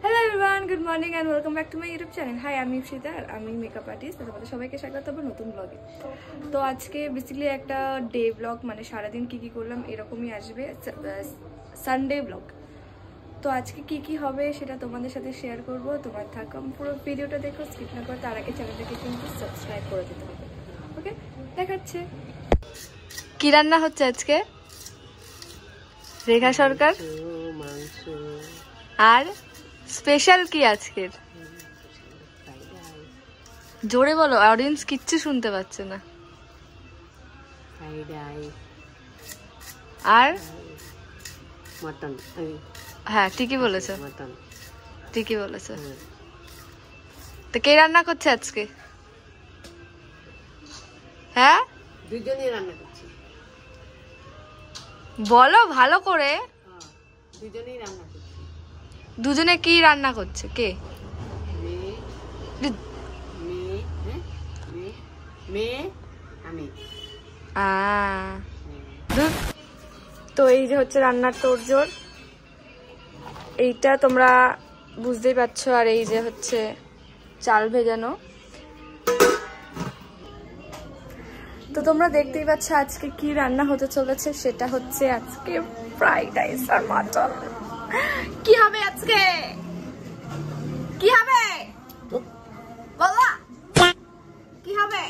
Hello everyone, good morning and welcome back to my YouTube channel. Hi, আমি ইপসিতা আর আমি makeup artist. তোমাদের সবাইকে স্বাগত জানাই নতুন ব্লগে। তো আজকে বেসিক্যালি একটা ডে ব্লগ, মানে সারা দিন কি কি করলাম এরকমই আসবে, সানডে ব্লগ। তো আজকে কি কি হবে সেটা তোমাদের সাথে শেয়ার করব। তোমার থাকো, পুরো ভিডিওটা দেখো, স্কিপ না করে। তার আগে চ্যানেলটাকে কিন্তু সাবস্ক্রাইব করে দিতে হবে। ওকে, দেখাচ্ছে কি রান্না হচ্ছে আজকে। রেখা সরকার আর স্পেশাল কি আজকের? জোরে বলো, অডিয়েন্স কিচ্ছু শুনতে পাচ্ছে না। আর মটন, হ্যাঁ ঠিকই বলেছো, ঠিকই বলেছো। তো কে রান্না করছে আজকে? হ্যাঁ, দুজনেই রান্না করছি। বলো ভালো করে। দুজনেই রান্না করছি। দুজনে কি রান্না করছে? কে? মেয়ে আমি। তো এই যে হচ্ছে রান্নার তোড়জোড়, এইটা তোমরা বুঝতেই পারছো। আর এই যে হচ্ছে চাল ভেজানো। তো তোমরা দেখতেই পাচ্ছ আজকে কি রান্না হতে চলেছে। সেটা হচ্ছে আজকে ফ্রাইড রাইস আর মাটন। কি হবে আজকে? কি হবে বলো, কি হবে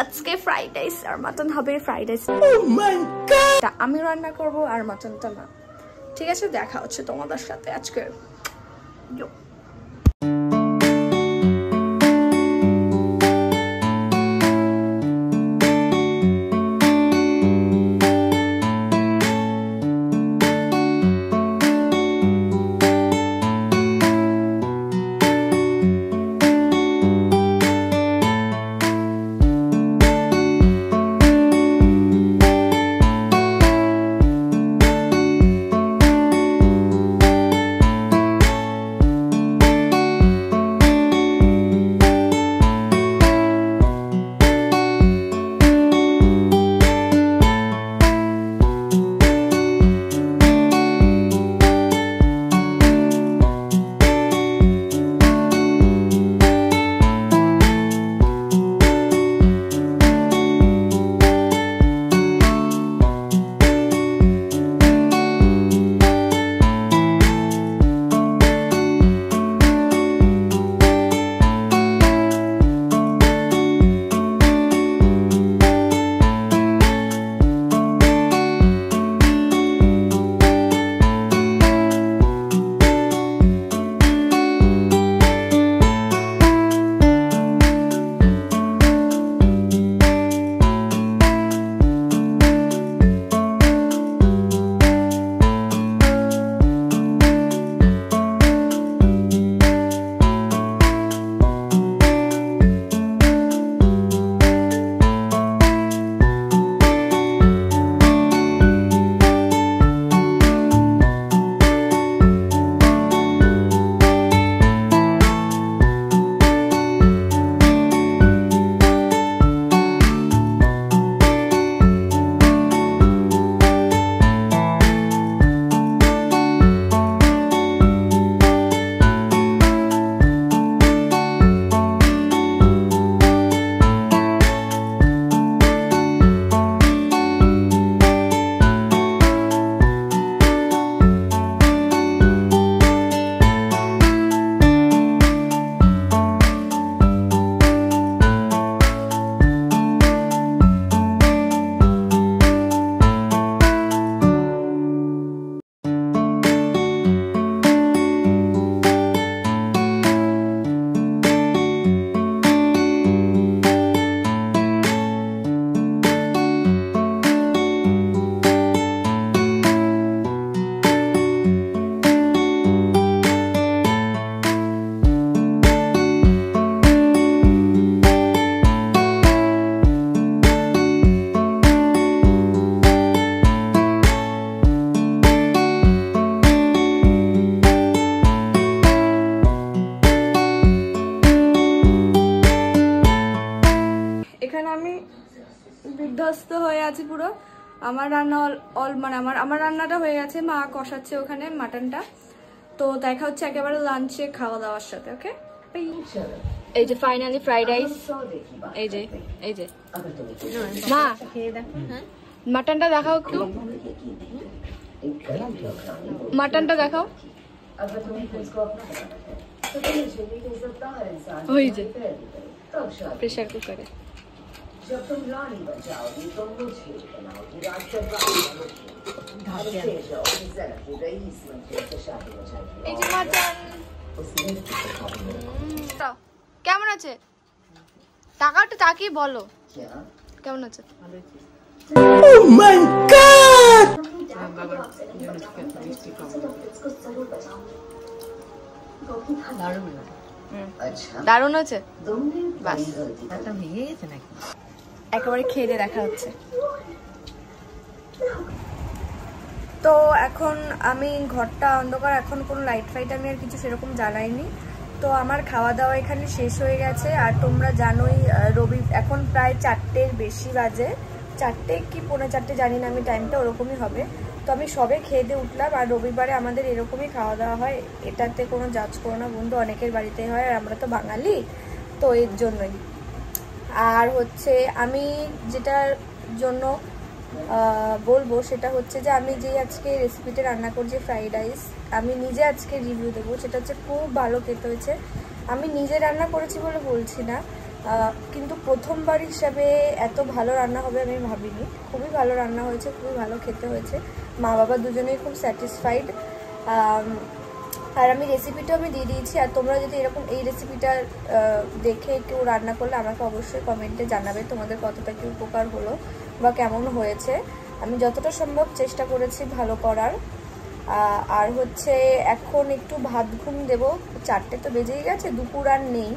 আজকে? ফ্রাইড রাইস আর মাটন হবে। ফ্রাইড রাইস আমি রান্না করব আর মাটনটা না। ঠিক আছে, দেখা হচ্ছে তোমাদের সাথে আজকে। এখানে আমি বিধ্বস্ত হয়ে আছি পুরো। আমার রান্না মানে আমার রান্নাটা হয়ে গেছে, মা কষাচ্ছে ওখানে মাটনটা। তো দেখা হচ্ছে একেবারে লাঞ্চে খাওয়া দাওয়ার সাথে। ওকে, এই যে ফাইনালি ফ্রাইড রাইস, এই যে মা মাটনটা দেখাও একটু, মাটনটা দেখাও। ওই যে প্রেসার কুকারে। এই যে মাটন কেমন আছে? টাকা একটু তাকিয়ে বলো কেমন আছে। দারুণ আছে, একেবারে খেয়ে দিয়ে দেখা হচ্ছে। তো এখন আমি ঘরটা অন্ধকার, এখন কোনো লাইট ফাইট আমি আর কিছু সেরকম জ্বালাইনি। তো আমার খাওয়া দাওয়া এখানে শেষ হয়ে গেছে। আর তোমরা জানোই এখন প্রায় 4টের বেশি বাজে, 4টে কি 4:45 জানি না আমি, টাইমটা ওরকমই হবে। তো আমি সবে খেয়ে দিয়ে উঠলাম। আর রবিবারে আমাদের এরকমই খাওয়া দাওয়া হয়, এটাতে কোনো জাজ করো না বন্ধু, অনেকের বাড়িতেই হয়, আর আমরা তো বাঙালি, তো এর জন্যই। আর হচ্ছে আমি যেটার জন্য বলবো সেটা হচ্ছে যে আমি যে আজকে রেসিপিটা রান্না করছি ফ্রাইড রাইস, আমি নিজে আজকে রিভিউ দেবো। সেটা হচ্ছে খুব ভালো খেতে হয়েছে। আমি নিজে রান্না করেছি বলে বলছি না, কিন্তু প্রথমবার হিসাবে এত ভালো রান্না হবে আমি ভাবিনি। খুবই ভালো রান্না হয়েছে, খুবই ভালো খেতে হয়েছে। মা বাবা দুজনেই খুব স্যাটিসফাইড। আর আমি রেসিপিটা আমি দিয়ে দিয়েছি। আর তোমরা যদি এরকম এই রেসিপিটা দেখে কেউ রান্না করলে আমাকে অবশ্যই কমেন্টে জানাবে তোমাদের কতটা কি উপকার হলো বা কেমন হয়েছে। আমি যতটা সম্ভব চেষ্টা করেছি ভালো করার। আর হচ্ছে এখন একটু ভাত ঘুম দেবো, 4টে তো বেজেই গেছে, দুপুর আর নেই।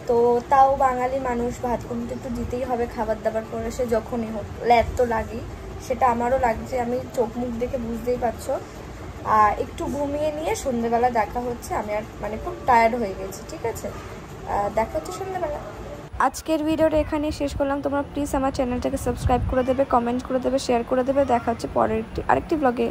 তো তাও বাঙালি মানুষ, ভাত ঘুম তো একটু দিতেই হবে খাবার দাবার করে, সে যখনই হোক, ল্যাদ তো লাগেই, সেটা আমারও লাগছে, আমি চোখ মুখ দেখে বুঝতেই পারছো। একটু ঘুমিয়ে নিয়ে সন্ধ্যেবেলা দেখা হচ্ছে। আমি আর মানে খুব টায়ার্ড হয়ে গেছি, ঠিক আছে, দেখা হচ্ছে সন্ধ্যেবেলা। আজকের ভিডিওটা এখানেই শেষ করলাম। তোমরা প্লিজ আমার চ্যানেলটাকে সাবস্ক্রাইব করে দেবে, কমেন্ট করে দেবে, শেয়ার করে দেবে। দেখা হচ্ছে পরের আরেকটি ব্লগে।